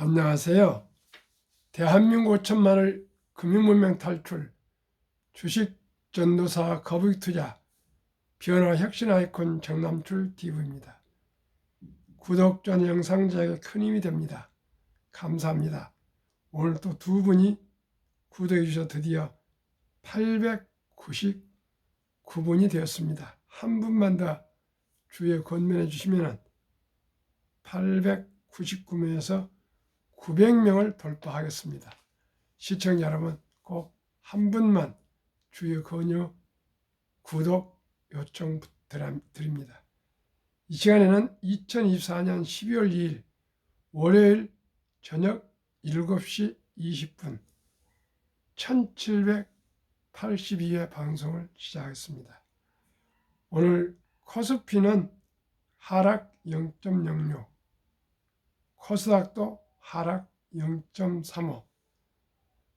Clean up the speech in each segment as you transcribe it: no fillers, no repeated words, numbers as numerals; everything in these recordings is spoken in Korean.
안녕하세요. 대한민국 5천만을 금융문명 탈출, 주식 전도사 거북이 투자, 변화 혁신 아이콘 정남출 TV입니다. 구독 전 영상 제작에 큰 힘이 됩니다. 감사합니다. 오늘 또 두 분이 구독해 주셔서 드디어 899분이 되었습니다. 한 분만 더 주위에 권면해 주시면 899명에서 900명을 돌파하겠습니다. 시청자 여러분 꼭 한 분만 주요 권유 구독 요청 드립니다. 이 시간에는 2024년 12월 2일 월요일 저녁 7시 20분 1782회 방송을 시작하겠습니다. 오늘 코스피는 하락 0.06, 코스닥도 하락 0.35,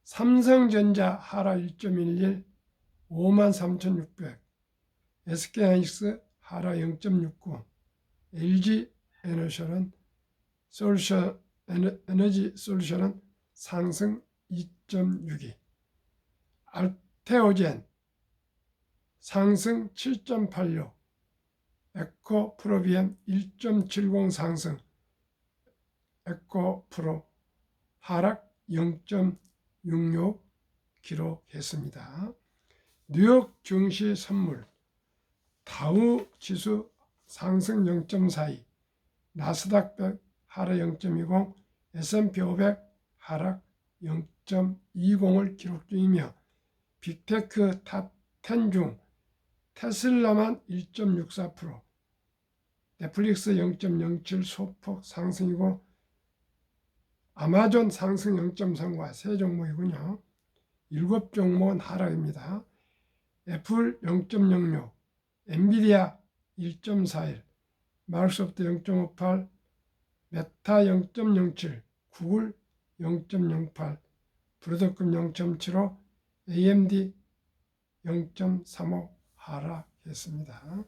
삼성전자 하락 1.11, 53,600, SK하이닉스 하락 0.69, LG 에너지 솔루션은 상승 2.62, 알테오젠 상승 7.86, 에코프로비엠 1.70 상승, 에코프로 하락 0.66 기록했습니다. 뉴욕 증시 선물, 다우 지수 상승 0.42, 나스닥 100 하락 0.20, S&P 500 하락 0.20을 기록 중이며 빅테크 탑 10 중 테슬라만 1.64%, 넷플릭스 0.07 소폭 상승이고 아마존 상승 0.3과 세 종목이군요. 7종목은 하락입니다. 애플 0.06, 엔비디아 1.41, 마이크로소프트 0.58, 메타 0.07, 구글 0.08, 브로드컴 0.75, AMD 0.35 하락했습니다.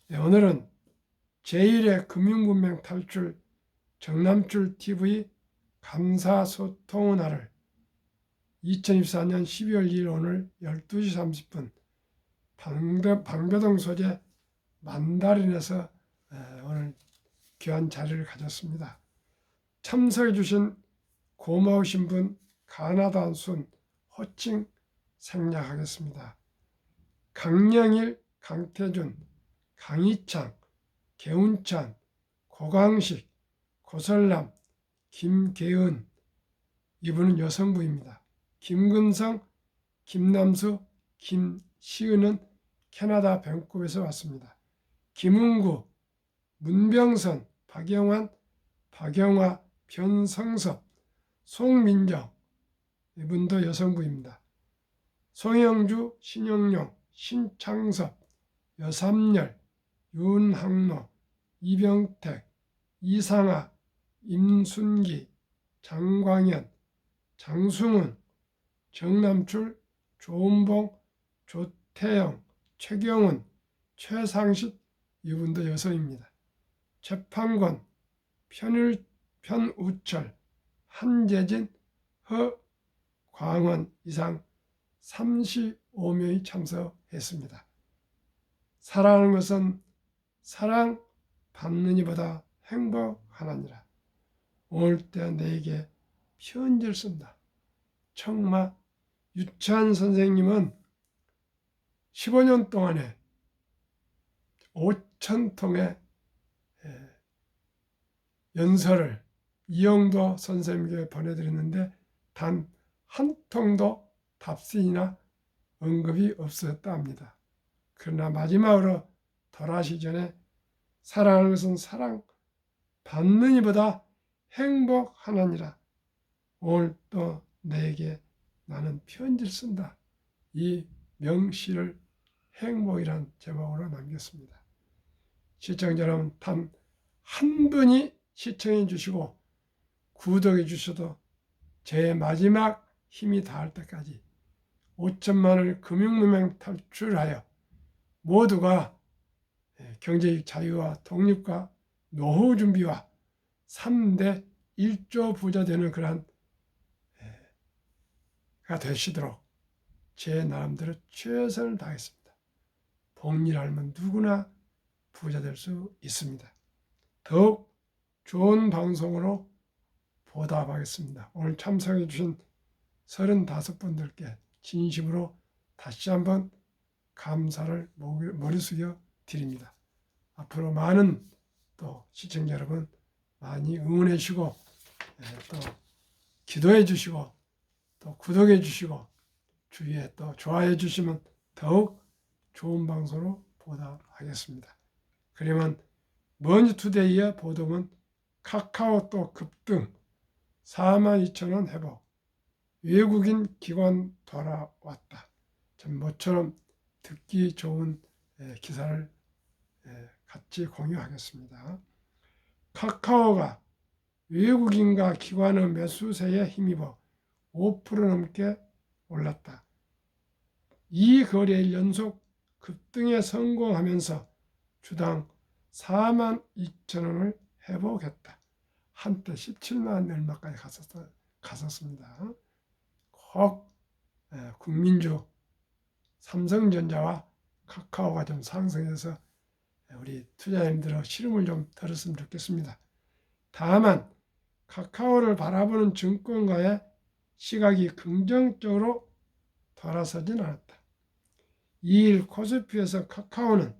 네, 오늘은 제1회 금융문명 탈출 정남출 TV 감사소통의 날을 2024년 12월 2일 오늘 12시 30분 방배동 소재 만다린에서 오늘 귀한 자리를 가졌습니다. 참석해 주신 고마우신 분 가나다 순 호칭 생략하겠습니다. 강영일, 강태준, 강희창, 개운찬, 고강식, 고설남, 김계은, 이분은 여성부입니다. 김근성, 김남수, 김시은은 캐나다 밴쿠버에서 왔습니다. 김은구, 문병선, 박영환, 박영화, 변성섭, 송민정, 이분도 여성부입니다. 송영주, 신영용, 신창섭, 여삼열, 윤학로, 이병택, 이상아, 임순기, 장광현, 장승훈, 정남출, 조은봉, 조태영, 최경훈, 최상식, 이분도 여성입니다. 최판권, 편우철, 한재진, 허광원 이상 35명이 참석했습니다. 사랑하는 것은 사랑 받는 이보다 행복하나니라. 올 때 내게 편지를 쓴다. 청마 유찬 선생님은 15년 동안에 5,000통의 연설을 이영도 선생님께 보내드렸는데 단 한 통도 답신이나 언급이 없었다 합니다. 그러나 마지막으로 돌아가시기 전에 사랑하는 것은 사랑 받는 이보다 행복하나니라. 오늘 또 내게 나는 편지를 쓴다. 이 명시를 행복이란 제목으로 남겼습니다. 시청자 여러분, 단 한 분이 시청해 주시고 구독해 주셔도 제 마지막 힘이 닿을 때까지 5천만을 금융문명 탈출하여 모두가 경제적 자유와 독립과 노후 준비와 3대 1조 부자 되는 그러한 가 되시도록 제 나름대로 최선을 다하겠습니다. 복리를 알면 누구나 부자 될 수 있습니다. 더욱 좋은 방송으로 보답하겠습니다. 오늘 참석해 주신 35분들께 진심으로 다시 한번 감사를 머리 숙여 드립니다. 앞으로 많은 또 시청자 여러분 많이 응원해 주시고 또 기도해 주시고 또 구독해 주시고 주위에 또 좋아해 주시면 더욱 좋은 방송으로 보답하겠습니다. 그러면 머니투데이의 보도는 카카오톡 급등 42,000원 회복, 외국인 기관 돌아왔다. 좀 모처럼 듣기 좋은 기사를 같이 공유하겠습니다. 카카오가 외국인과 기관의 매수세에 힘입어 5% 넘게 올랐다. 이 거래일 연속 급등에 성공하면서 주당 42,000원을 회복했다. 한때 17만 얼마까지 갔었습니다. 꼭 국민주 삼성전자와 카카오가 좀 상승해서 우리 투자자님들의 시름을 좀 들었으면 좋겠습니다. 다만 카카오를 바라보는 증권가의 시각이 긍정적으로 돌아서진 않았다. 2일 코스피에서 카카오는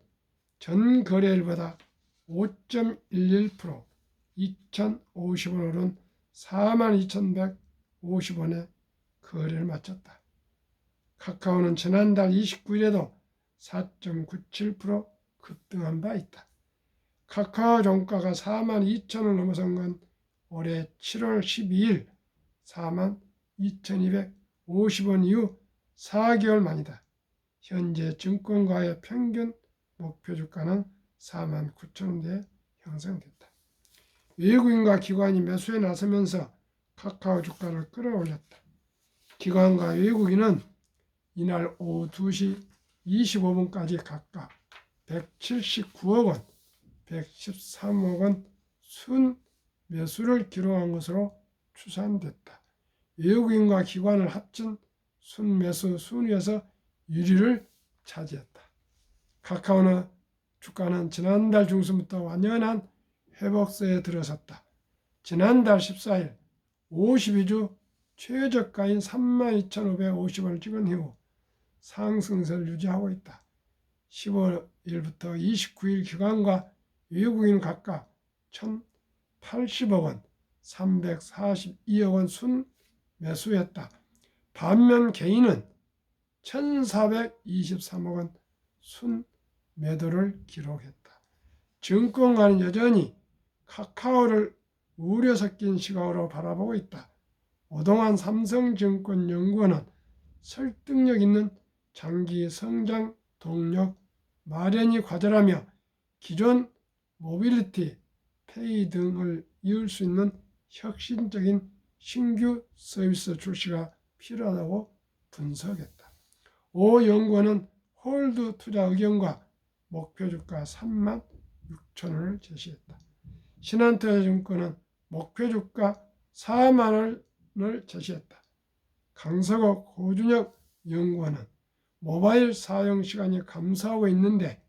전 거래일보다 5.11% 2,050원 오른 42,150원에 거래를 마쳤다. 카카오는 지난달 29일에도 4.97% 급등한 바 있다. 카카오 종가가 42,000을 넘어선 건 올해 7월 12일 42,250원 이후 4개월 만이다. 현재 증권가의 평균 목표 주가는 49,000원대에 형성됐다. 외국인과 기관이 매수에 나서면서 카카오 주가를 끌어올렸다. 기관과 외국인은 이날 오후 2시 25분까지 각각 179억 원, 113억 원 순 매수를 기록한 것으로 추산됐다. 외국인과 기관을 합친 순 매수 순위에서 1위를 차지했다. 카카오의 주가는 지난달 중순부터 완연한 회복세에 들어섰다. 지난달 14일 52주 최저가인 32,550원을 찍은 이후 상승세를 유지하고 있다. 15일부터 29일 기관과 외국인 각각 1,080억 원, 342억 원 순 매수했다. 반면 개인은 1,423억 원 순 매도를 기록했다. 증권가는 여전히 카카오를 우려 섞인 시각으로 바라보고 있다. 오동환 삼성증권연구원은 설득력 있는 장기 성장 동력 마련이 과제라며 기존 모빌리티, 페이 등을 이을 수 있는 혁신적인 신규 서비스 출시가 필요하다고 분석했다. 오 연구원은 홀드 투자 의견과 목표 주가 36,000원을 제시했다. 신한투자증권은 목표 주가 4만 원을 제시했다. 강서구 고준혁 연구원은 모바일 사용 시간이 감소하고 있는데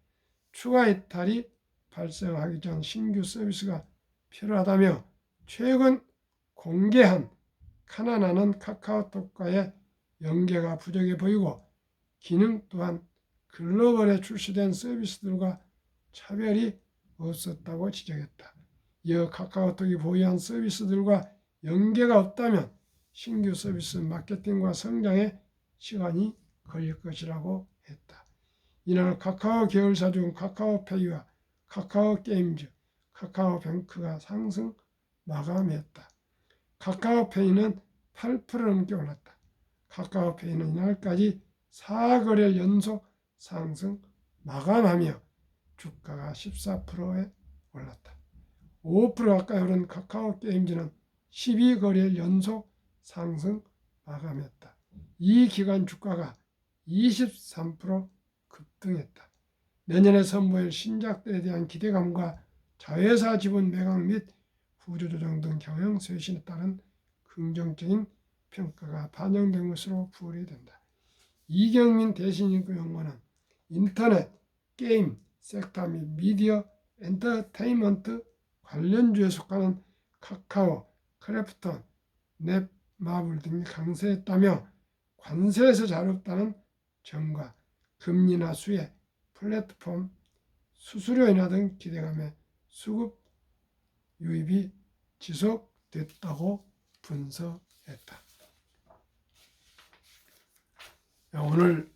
추가 이탈이 발생하기 전 신규 서비스가 필요하다며 최근 공개한 카나나는 카카오톡과의 연계가 부족해 보이고 기능 또한 글로벌에 출시된 서비스들과 차별이 없었다고 지적했다. 이어 카카오톡이 보유한 서비스들과 연계가 없다면 신규 서비스 마케팅과 성장에 시간이 걸릴 것이라고 했다. 이날 카카오 계열사 중 카카오페이와 카카오게임즈, 카카오뱅크가 상승 마감했다. 카카오페이는 8% 넘게 올랐다. 카카오페이는 이날까지 4거래일 연속 상승 마감하며 주가가 14%에 올랐다. 5% 가까이 오른 카카오게임즈는 12거래일 연속 상승 마감했다. 이 기간 주가가 23% 급등했다. 내년에 선보일 신작들에 대한 기대감과 자회사 지분 매각 및 구조조정 등 경영 쇄신에 따른 긍정적인 평가가 반영된 것으로 풀이된다. 이경민 대신임금 연구원은 인터넷, 게임, 섹터 및 미디어, 엔터테인먼트 관련주에 속하는 카카오, 크래프톤, 넷마블 등이 강세했다며 관세에서 자유롭다는 점과 금리나 수혜, 플랫폼, 수수료 인하 등 기대감에 수급 유입이 지속됐다고 분석했다. 오늘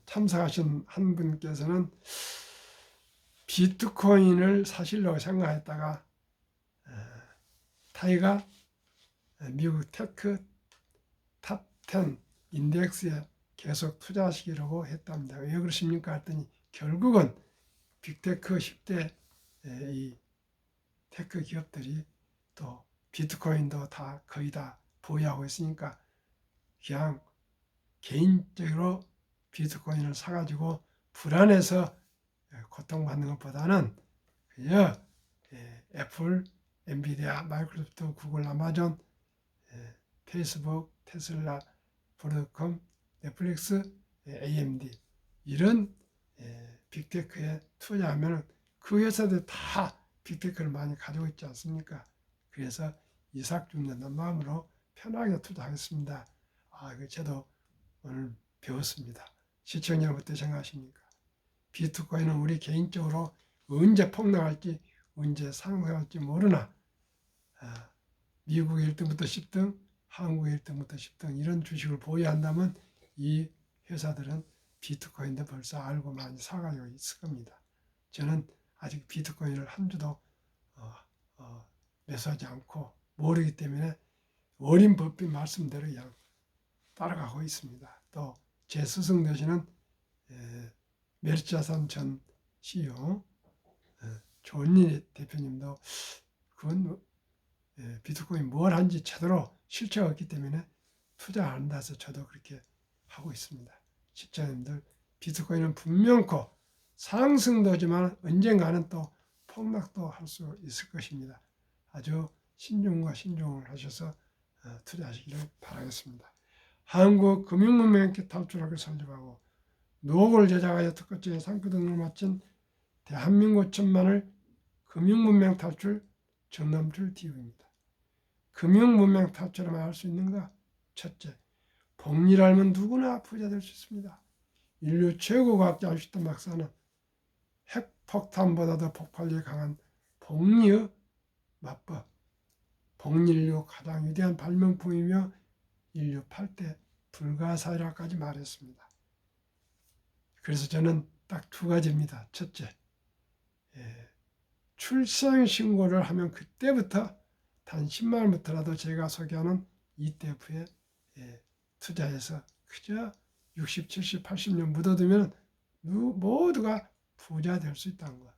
참석하신 한 분께서는 비트코인을 사시려고 생각했다가 타이가 미국 테크 탑10 인덱스에 계속 투자하시기로 했답니다. 왜 그러십니까? 했더니 결국은 빅테크 10대 이 테크 기업들이 또 비트코인도 다 거의 다 보유하고 있으니까 그냥 개인적으로 비트코인을 사가지고 불안해서 고통받는 것보다는 그냥 애플, 엔비디아, 마이크로소프트, 구글, 아마존, 페이스북, 테슬라, 브로드컴, 넷플릭스, AMD 이런 빅테크에 투자하면 그 회사들 다 빅테크를 많이 가지고 있지 않습니까? 그래서 이삭 죽는다는 마음으로 편하게 투자하겠습니다. 이거 저도 오늘 배웠습니다. 시청자 여러분 어떻게 생각하십니까? 비트코인은 우리 개인적으로 언제 폭락할지 언제 상승할지 모르나 미국의 1등부터 10등, 한국의 1등부터 10등 이런 주식을 보유한다면 이 회사들은 비트코인도 벌써 알고 많이 사가지고 있을 겁니다. 저는 아직 비트코인을 한 주도 매수하지 않고 모르기 때문에 워린 버핏 말씀대로 그냥 따라가고 있습니다. 또 제 스승 되시는 메리츠자산 전 CEO 조은희 대표님도 그건 비트코인 뭘 한지 제대로 실체가 없기 때문에 투자 안 한다 해서 저도 그렇게 하고 있습니다. 시청자님들 비트코인은 분명코 상승도 하지만 언젠가는 또 폭락도 할 수 있을 것입니다. 아주 신중과 신중을 하셔서 투자하시기를 바라겠습니다. 한국 금융문명에 탈출하기 설립하고 노벨 제작하여 특허증에 상표 등을 마친 대한민국 천만을 금융문명 탈출 정남출 TV입니다. 금융문명 탈출을 할 수 있는가? 첫째, 복리를 알면 누구나 부자 될 수 있습니다. 인류 최고 과학자 아인슈타인 박사는 핵폭탄보다도 폭발력이 강한 복리의 마법, 복리인류 가장 위대한 발명품이며 인류 8대 불가사의라까지 말했습니다. 그래서 저는 딱 두 가지입니다. 첫째, 출생신고를 하면 그때부터 단 10만 원부터라도 제가 소개하는 ETF에 투자해서 그저 60, 70, 80년 묻어두면 모두가 부자 될 수 있다는 것.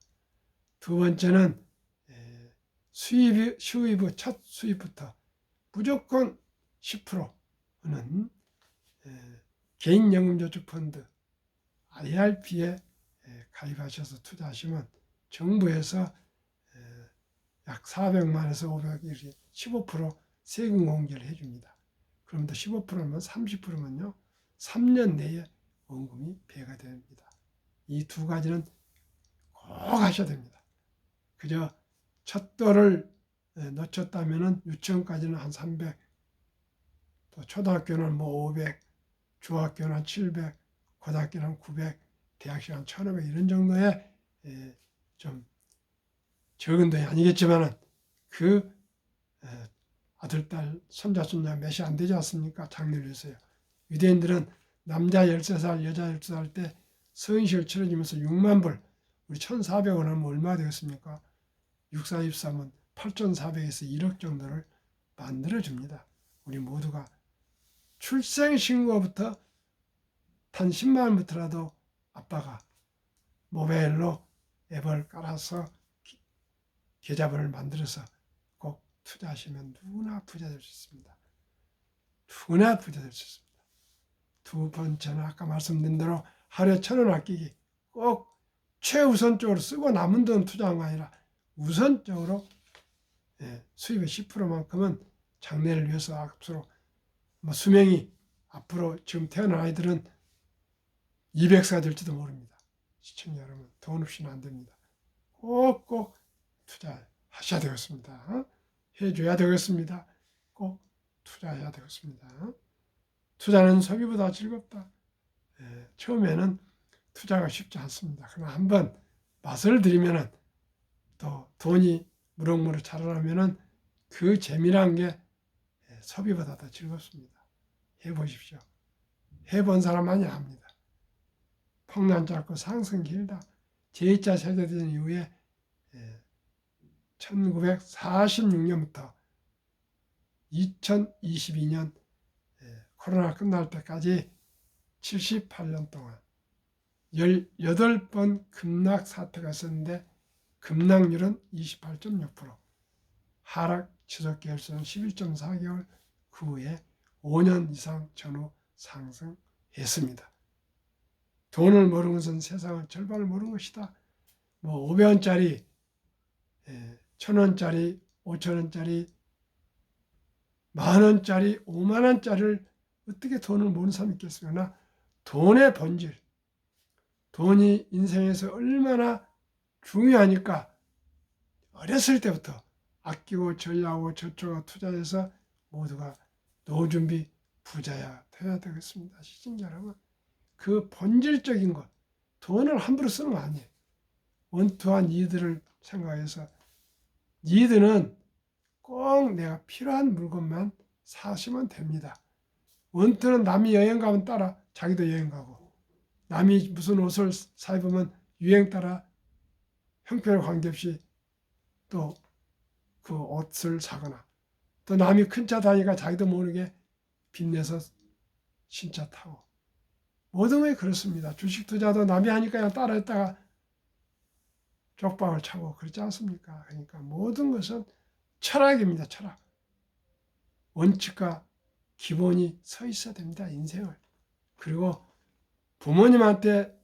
두 번째는 수입의 첫 수입부터 무조건 10%는 개인연금저축펀드 IRP에 가입하셔서 투자하시면 정부에서 약 400만에서 500이 15% 세금 공제를 해줍니다. 그러면 15%면 30%면요 3년 내에 원금이 배가 됩니다. 이 두 가지는 꼭 하셔야 됩니다. 그저 첫 돌을 놓쳤다면 유치원까지는 한 300, 또 초등학교는 뭐 500, 중학교는 한 700, 고등학교는 한 900, 대학교는 한 1500 이런 정도의 좀 적은 돈이 아니겠지만은 그 아들, 딸, 손자, 손자 몇이 안 되지 않습니까? 장례를 위해서요. 유대인들은 남자 13살, 여자 12살 때 서인식을 치러주면서 6만 불, 우리 1,400원 하면 얼마 되겠습니까? 6424면 8,400에서 1억 정도를 만들어줍니다. 우리 모두가 출생신고부터 단 10만 원부터라도 아빠가 모바일로 앱을 깔아서 계좌번호를 만들어서 꼭 투자하시면 누구나 부자 될 수 있습니다. 누구나 부자 될 수 있습니다. 두 번째는 아까 말씀드린 대로 하루에 1,000원 아끼기 꼭 최우선적으로 쓰고 남은 돈 투자한 거 아니라 우선적으로 수입의 10%만큼은 장래를 위해서 앞으로 수명이 앞으로 지금 태어난 아이들은 200세가 될지도 모릅니다. 시청자 여러분, 돈 없이는 안 됩니다. 꼭꼭 투자하셔야 되겠습니다. 해줘야 되겠습니다. 꼭 투자해야 되겠습니다. 투자는 소비보다 즐겁다. 처음에는 투자가 쉽지 않습니다. 그러나 한번 맛을 들이면은 또 돈이 무럭무럭 자라나면은 그 재미난 게 소비보다 더 즐겁습니다. 해보십시오. 해본 사람만이 압니다. 폭난 짧고 상승 길다. 제2차 세계대전 이후에 1946년부터 2022년 코로나 끝날 때까지 78년 동안 18번 급락 사태가 있었는데 급락률은 28.6%, 하락 지속 기간수는 11.4개월, 그 후에 5년 이상 전후 상승했습니다. 돈을 모르는 것은 세상의 절반을 모르는 것이다. 500원짜리, 1000원짜리, 5000원짜리, 만원짜리, 5만원짜리를 어떻게 돈을 모르는 사람이 있겠으나 돈의 본질, 돈이 인생에서 얼마나 중요하니까 어렸을 때부터 아끼고 전략하고 저축하고 투자해서 모두가 노준비 부자야 되어야 되겠습니다. 시청자 여러분, 그 본질적인 것, 돈을 함부로 쓰는 거 아니에요. 원투한 니드를 생각해서 니드는 꼭 내가 필요한 물건만 사시면 됩니다. 원투는 남이 여행 가면 따라 자기도 여행 가고, 남이 무슨 옷을 사 입으면 유행 따라 형편에 관계없이 또 그 옷을 사거나, 또 남이 큰 차 다니까 자기도 모르게 빚내서 신차 타고, 모든 게 그렇습니다. 주식 투자도 남이 하니까 그냥 따라했다가 쪽방을 차고 그렇지 않습니까? 그러니까 모든 것은 철학입니다. 철학. 원칙과 기본이 서 있어야 됩니다. 인생을. 그리고 부모님한테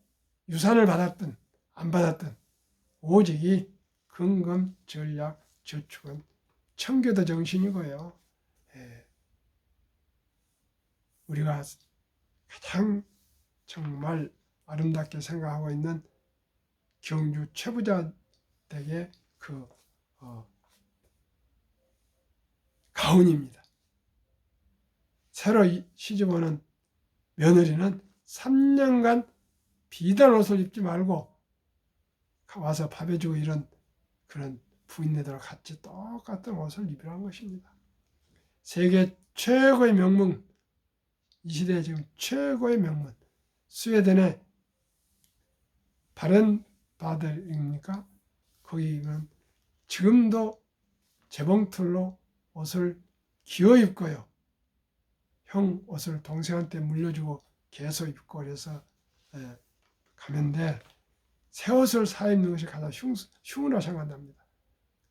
유산을 받았든 안 받았든 오직 근금, 전략, 저축은 청교도 정신이고요. 우리가 가장 정말 아름답게 생각하고 있는 경주 최부자 댁의 그 가훈입니다. 새로 시집오는 며느리는 3년간 비단 옷을 입지 말고 와서 밥 해주고 이런 그런 부인네들과 같이 똑같은 옷을 입으라는 것입니다. 세계 최고의 명문, 이 시대에 지금 최고의 명문, 스웨덴의 바렌바델입니까? 거기는 지금도 재봉틀로 옷을 기어 입고요. 형 옷을 동생한테 물려주고 계속 입고 그래서 가는데 새 옷을 사 입는 것이 가장 흉으로 생각한답니다.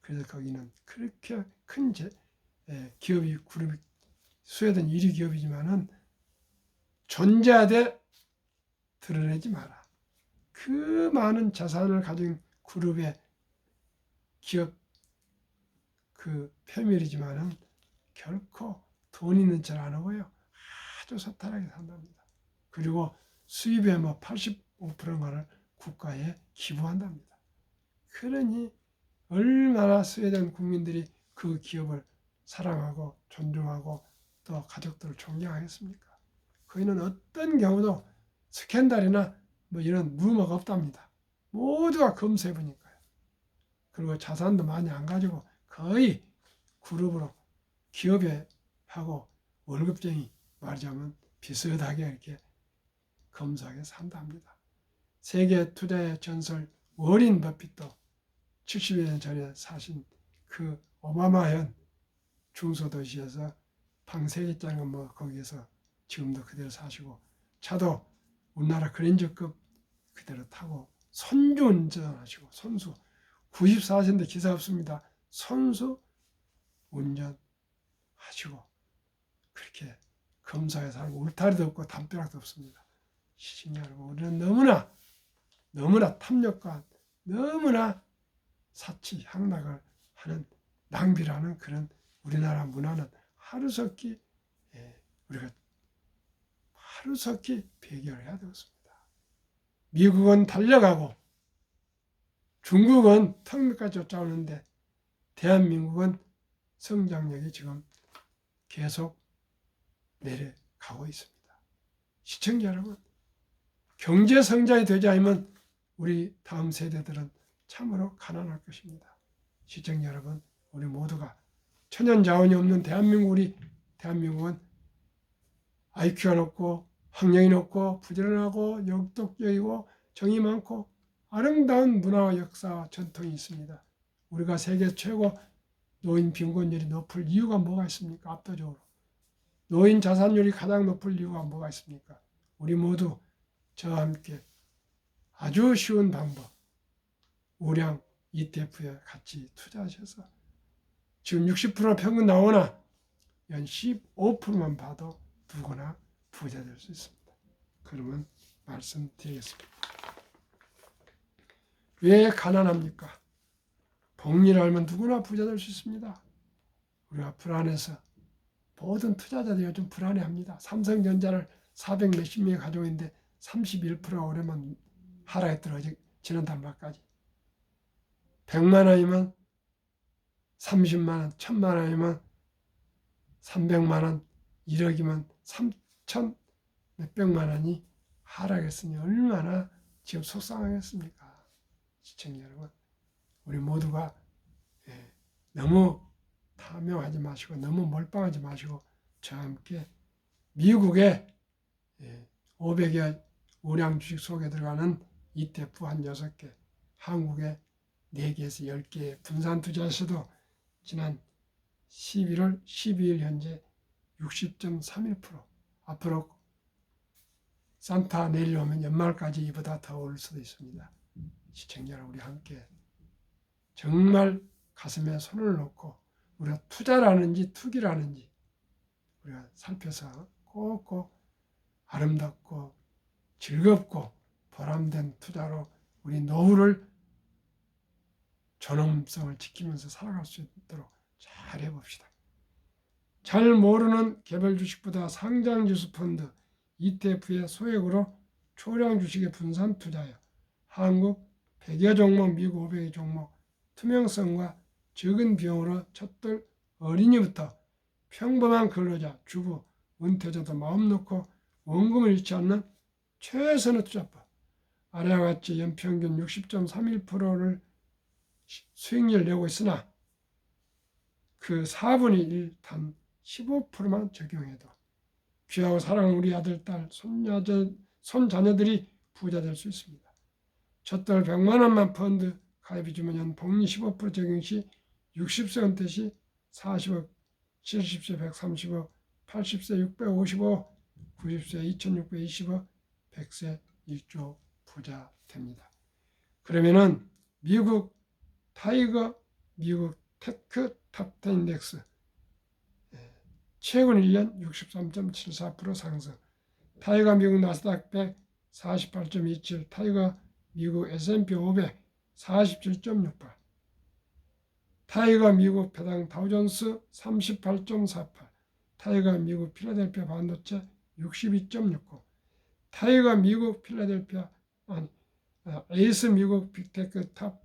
그래서 거기는 그렇게 큰 기업이, 그룹이 스웨덴 1위 기업이지만은 존재하되 드러내지 마라. 그 많은 자산을 가진 그룹의 기업 그 패밀리지만은 결코 돈 있는 척 안 하고요. 아주 소탈하게 산답니다. 그리고 수입의 85%를 국가에 기부한답니다. 그러니 얼마나 스웨덴 국민들이 그 기업을 사랑하고 존중하고 또 가족들을 존경하겠습니까? 거기는 어떤 경우도 스캔들이나 이런 루머가 없답니다. 모두가 검수해보니까요. 그리고 자산도 많이 안 가지고 거의 그룹으로 기업에 하고 월급쟁이 말하자면 비슷하게 이렇게 검소하게 산답니다. 세계 투자의 전설 워린 버핏도 70여 년 전에 사신 그 오바마현 중소도시에서 방 3개짜리 거기에서 지금도 그대로 사시고, 차도 우리나라 그랜저급 그대로 타고 선주 운전하시고, 선수 94세인데 기사 없습니다. 선수 운전하시고 그렇게 검사에 살고 울타리도 없고 담벼락도 없습니다. 시청자 여러분, 우리는 너무나 탐욕과 너무나 사치 향락을 하는 낭비라는 그런 우리나라 문화는 하루속히 우리가 하루속히 해결해야 되겠습니다. 미국은 달려가고 중국은 턱 밑까지 쫓아오는데 대한민국은 성장력이 지금 계속 내려가고 있습니다. 시청자 여러분, 경제 성장이 되지 않으면 우리 다음 세대들은 참으로 가난할 것입니다. 시청자 여러분, 우리 모두가 천연 자원이 없는 대한민국은 IQ가 높고 학력이 높고 부지런하고 역독적이고 정이 많고 아름다운 문화와 역사와 전통이 있습니다. 우리가 세계 최고 노인 빈곤율이 높을 이유가 뭐가 있습니까? 압도적으로. 노인 자산율이 가장 높을 이유가 뭐가 있습니까? 우리 모두 저와 함께 아주 쉬운 방법, 우량 ETF에 같이 투자하셔서 지금 60% 평균 나오나 연 15%만 봐도 누구나 부자 될 수 있습니다. 그러면 말씀드리겠습니다. 왜 가난합니까? 복리를 알면 누구나 부자 될 수 있습니다. 우리가 불안해서 모든 투자자들이 요즘 불안해합니다. 삼성전자를 400 몇십 명이 가지고 있는데 31%가 오래만 하락했더라고요. 지난달 말까지. 100만 원이면 30만 원, 1000만 원이면 300만 원, 1억이면 3천 몇백만 원이 하락했으니 얼마나 지금 속상하겠습니까? 시청자 여러분, 우리 모두가 너무 탐욕하지 마시고 너무 몰빵하지 마시고 저와 함께 미국의 500여 우량 주식 속에 들어가는 ETF 한 6개, 한국의 4개에서 10개 분산 투자에서도 지난 11월 12일 현재 60.31%, 앞으로 산타 내려오면 연말까지 이보다 더 오를 수도 있습니다. 시청자 여러분, 우리 함께 정말 가슴에 손을 놓고 우리가 투자라는지 투기라는지 우리가 살펴서 꼭꼭 아름답고 즐겁고 보람된 투자로 우리 노후를 존엄성을 지키면서 살아갈 수 있도록 잘 해봅시다. 잘 모르는 개별 주식보다 상장지수 펀드 ETF의 소액으로 초량 주식의 분산 투자여 한국 100여 종목, 미국 500여 종목, 투명성과 적은 비용으로 첫돌 어린이부터 평범한 근로자, 주부, 은퇴자도 마음 놓고 원금을 잃지 않는 최선의 투자법. 아래와 같이 연평균 60.31%를 수익률 내고 있으나 그 4분의 1 단 15%만 적용해도 귀하고 사랑하는 우리 아들, 딸, 손자녀들이 부자 될 수 있습니다. 첫달 100만 원만 펀드 가입해 주면 연 복리 15% 적용 시 60세 은퇴 시 40억, 70세 130억, 80세 655억, 90세 2620억, 100세 1조 부자 됩니다. 그러면은 미국 타이거, 미국 테크 탑10 인덱스 최근 1년 63.74% 상승, 타이거 미국 나스닥 100 48.27, 타이거 미국 S&P 500 47.68, 타이거 미국 배당 다우존스 38.48, 타이거 미국 필라델피아 반도체 62.69, 타이거 미국 필라델피아 에이스 미국 빅테크 탑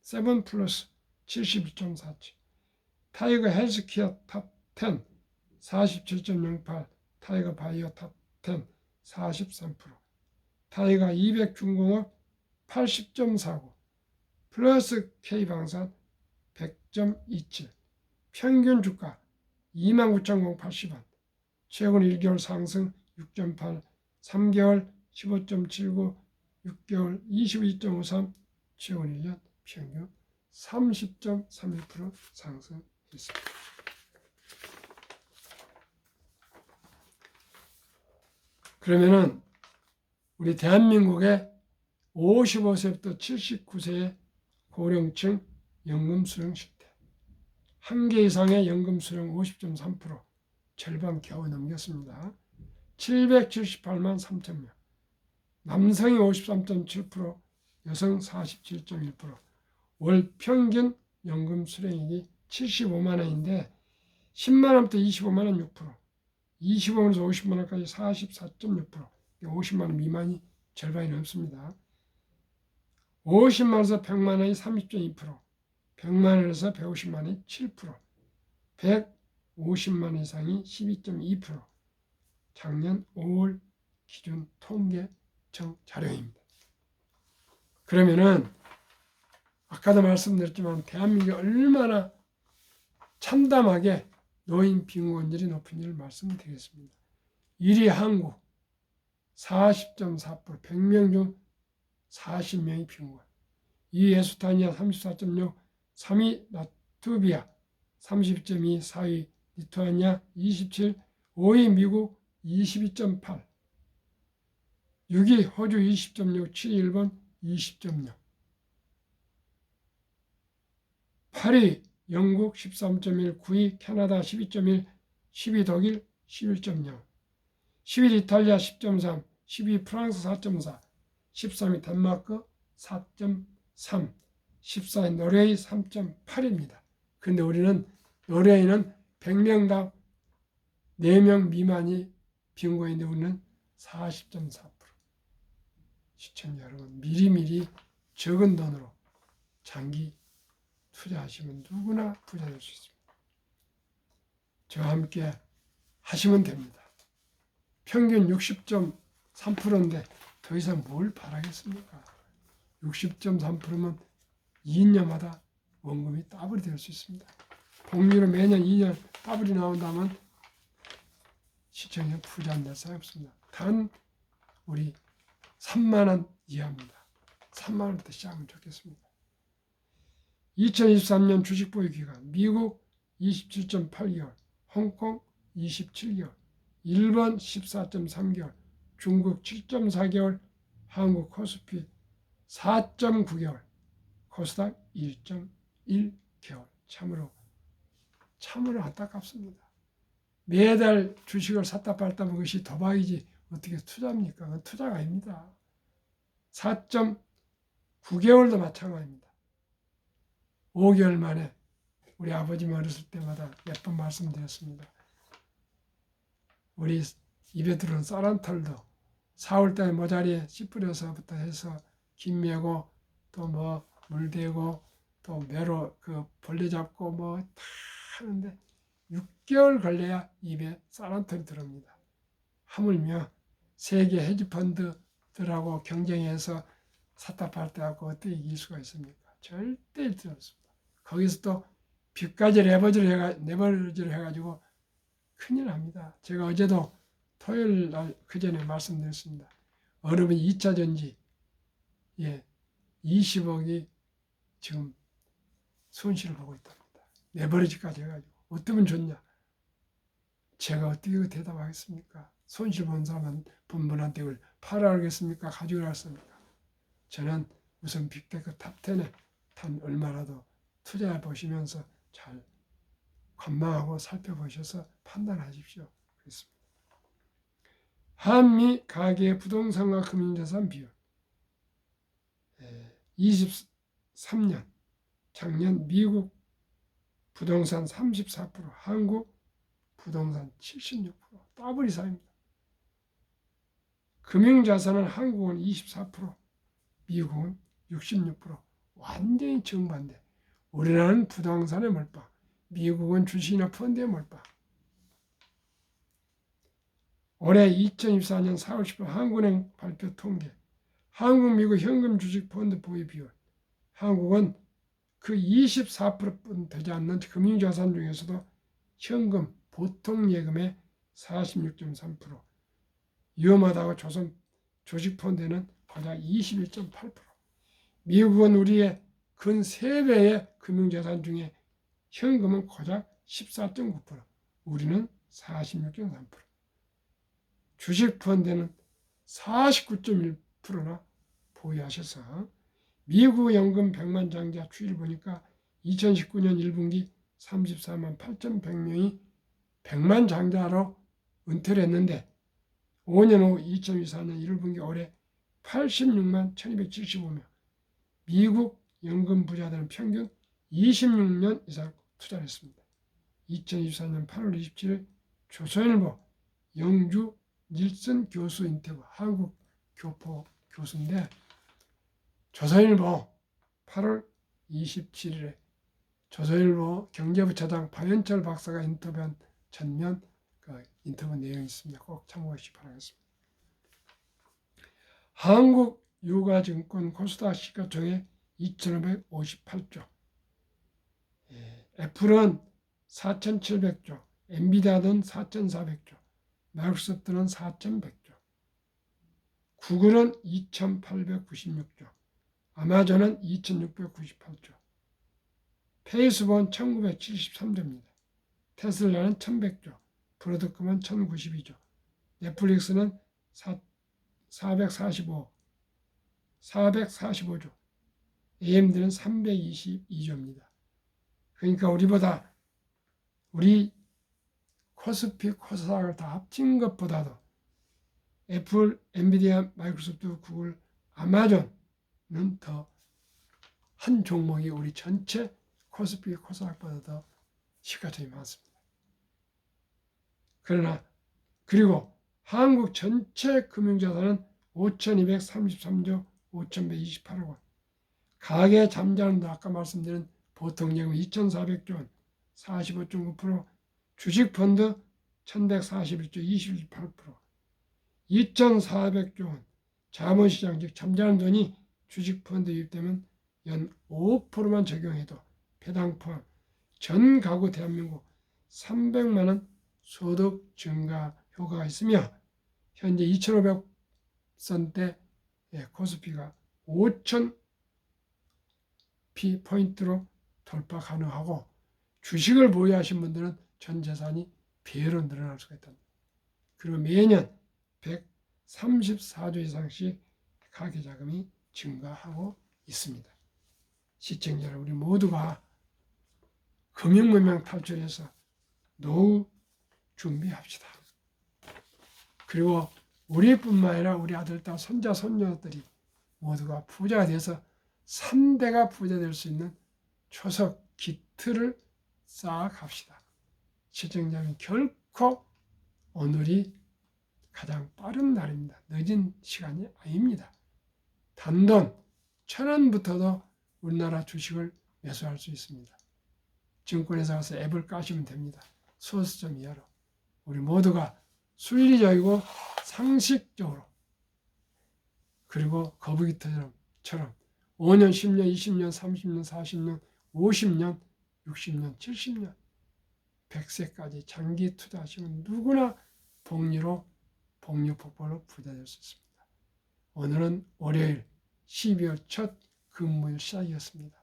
7 플러스 71.47, 타이거 헬스케어 탑 10 47.08, 타이거 바이오 탑 10 43%, 타이거 200 중공업 80.49, 플러스 K방산 100.27, 평균 주가 29,080원, 최근 1개월 상승 6.8, 3개월 15.79, 6개월 22.53, 최근 1년 평균 30.31% 상승했습니다. 그러면은 우리 대한민국의 55세부터 79세의 고령층 연금 수령 실태, 한 개 이상의 연금 수령 50.3%, 절반 겨우 넘겼습니다. 778만 3천 명, 남성이 53.7%, 여성 47.1%, 월 평균 연금 수령액이 75만 원인데 10만 원부터 25만 원 6%, 25만 원에서 50만 원까지 44.6%, 50만 원 미만이 절반이 넘습니다. 50만 원에서 100만 원이 30.2%, 100만 원에서 150만 원이 7%, 150만 원 이상이 12.2%. 작년 5월 기준 통계청 자료입니다. 그러면은 아까도 말씀드렸지만 대한민국이 얼마나 참담하게 노인 빈곤율이 높은지를 말씀드리겠습니다. 1위 한국 40.4%, 100명 중 40명이 빈곤. 2위 에스토니아 34.6, 3위 라트비아 30.2, 4위 리투아니아 27, 5위 미국 22.8, 6위 호주 20.6, 7위 일본 20.0, 8위 영국 13.1, 9위 캐나다 12.1, 10위 독일 11.0, 11위 이탈리아 10.3, 12위 프랑스 4.4, 13위 덴마크 4.3, 14위 노르웨이 3.8입니다. 근데 우리는 노르웨이는 100명당 4명 미만이 빈곤인데 우리는 40.4%. 시청자 여러분, 미리미리 적은 돈으로 장기 투자하시면 누구나 부자 될 수 있습니다. 저와 함께 하시면 됩니다. 평균 60.3%인데 더 이상 뭘 바라겠습니까? 60.3%면 2년마다 원금이 더블이 될 수 있습니다. 복리로 매년 2년 더블이 나온다면 시청자 부자 안 될 사람 없습니다. 단 우리 3만 원 이하입니다. 3만 원부터 시작하면 좋겠습니다. 2023년 주식 보유 기간 미국 27.8개월, 홍콩 27개월, 일본 14.3개월, 중국 7.4개월, 한국 코스피 4.9개월, 코스닥 1.1개월. 참으로 안타깝습니다. 매달 주식을 샀다 팔다 하면 그것이 도박이지 어떻게 투자입니까? 그건 투자가 아닙니다. 4.9개월도 마찬가지입니다. 5개월 만에 우리 아버지 어렸을 때마다 몇 번 말씀드렸습니다. 우리 입에 들어온 쌀 한 털도 4월달에 모자리에 씨 뿌려서부터 해서 김 메고 또 뭐 물 대고 또 매로 그 벌레 잡고 뭐 다 하는데 6개월 걸려야 입에 쌀 한 털이 들어옵니다. 하물며 세계 헤지펀드들하고 경쟁해서 샀다 팔다 하고 어떻게 이길 수가 있습니까? 절대 이길 수 없습니다. 거기서 또 빚까지 레버리지를 해가지고 큰일 납니다. 제가 어제도 토요일 날 그전에 말씀드렸습니다. 어느 분이 2차 전지 20억이 지금 손실을 보고 있답니다. 레버리지까지 해가지고 어떠면 좋냐? 제가 어떻게 대답하겠습니까? 손실 본 사람은 본 분한테 그걸 팔아야겠습니까? 가져가겠습니까? 저는 우선 빅테크 탑10에 단 얼마라도 투자해 보시면서 잘 관망하고 살펴보셔서 판단하십시오. 그렇습니다. 한미 가계 부동산과 금융자산 비율 23년 작년 미국 부동산 34%, 한국 부동산 76%, 더블 이상입니다. 금융자산은 한국은 24%, 미국은 66%, 완전히 정반대. 우리나라는 부동산에 몰빵, 미국은 주식이나 펀드에 몰빵. 올해 2024년 4월 10일 한국은행 발표 통계, 한국, 미국 현금 주식 펀드 보유 비율, 한국은 그 24%뿐 되지 않는 금융자산 중에서도 현금, 보통 예금의 46.3%, 위험하다고 조선 조직펀드는 고작 21.8%, 미국은 우리의 근 3배의 금융자산 중에 현금은 고작 14.9%, 우리는 46.3%, 주식펀드는 49.1%나 보유하셔서 미국 연금 100만 장자 추이를 보니까 2019년 1분기 34만 8,100명이 100만 장자로 은퇴를 했는데 5년 후 2024년 1분기 올해 86만 1275명, 미국 연금 부자들은 평균 26년 이상 투자를 했습니다. 2024년 8월 27일 조선일보 영주 닐슨 교수 인터뷰, 한국 교포 교수인데 조선일보 8월 27일에 조선일보 경제부차장 박연철 박사가 인터뷰한 전면 그 인터뷰 내용이 있습니다. 꼭 참고하시기 바라겠습니다. 한국 유가증권 코스닥 시가총액 2,558조, 애플은 4,700조, 엔비디아는 4,400조, 마이크로소프트는 4,100조, 구글은 2,896조, 아마존은 2,698조, 페이스북은 1,973조입니다. 테슬라는 1,100조, 브로드컴은 1,092조, 넷플릭스는 445조, AMD는 322조입니다. 그러니까 우리 코스피, 코스닥을 다 합친 것보다도 애플, 엔비디아, 마이크로소프트, 구글, 아마존은 더 한 종목이 우리 전체 코스피, 코스닥보다 더 시가총액이 많습니다. 그리고 한국 전체 금융자산은 5,233조 5,128억 원, 가계 잠자는도 아까 말씀드린 보통예금 2,400조 원 45.9%, 주식펀드 1,141조 28%, 2,400조 원 자본시장 즉 잠자는 돈이 주식펀드 유입되면 연 5%만 적용해도 배당 포함 전 가구 대한민국 300만 원 소득 증가 효과가 있으며 현재 2,500선대 코스피가 5,000포인트로 돌파 가능하고 주식을 보유하신 분들은 전 재산이 배로 늘어날 수가 있답니다. 그리고 매년 134조 이상씩 가계자금이 증가하고 있습니다. 시청자 여러분, 우리 모두가 금융문명 탈출해서 노후 준비합시다. 그리고 우리뿐만 아니라 우리 아들, 딸, 손자, 손녀들이 모두가 부자가 돼서 3대가 부자 될 수 있는 초석 기틀을 쌓아갑시다. 시청자님, 결코 오늘이 가장 빠른 날입니다. 늦은 시간이 아닙니다. 단돈 1,000원부터도 우리나라 주식을 매수할 수 있습니다. 증권회사 가서 앱을 까시면 됩니다. 소수점 이하로. 우리 모두가 순리적이고 상식적으로, 그리고 거북이처럼 5년, 10년, 20년, 30년, 40년, 50년, 60년, 70년, 100세까지 장기 투자하시면 누구나 복리복벌로 부자 될 수 있습니다. 오늘은 월요일 12월 첫 근무일 시작이었습니다.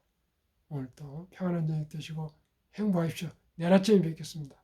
오늘도 평안한 저녁 되시고 행복하십시오. 내일 아침에 뵙겠습니다.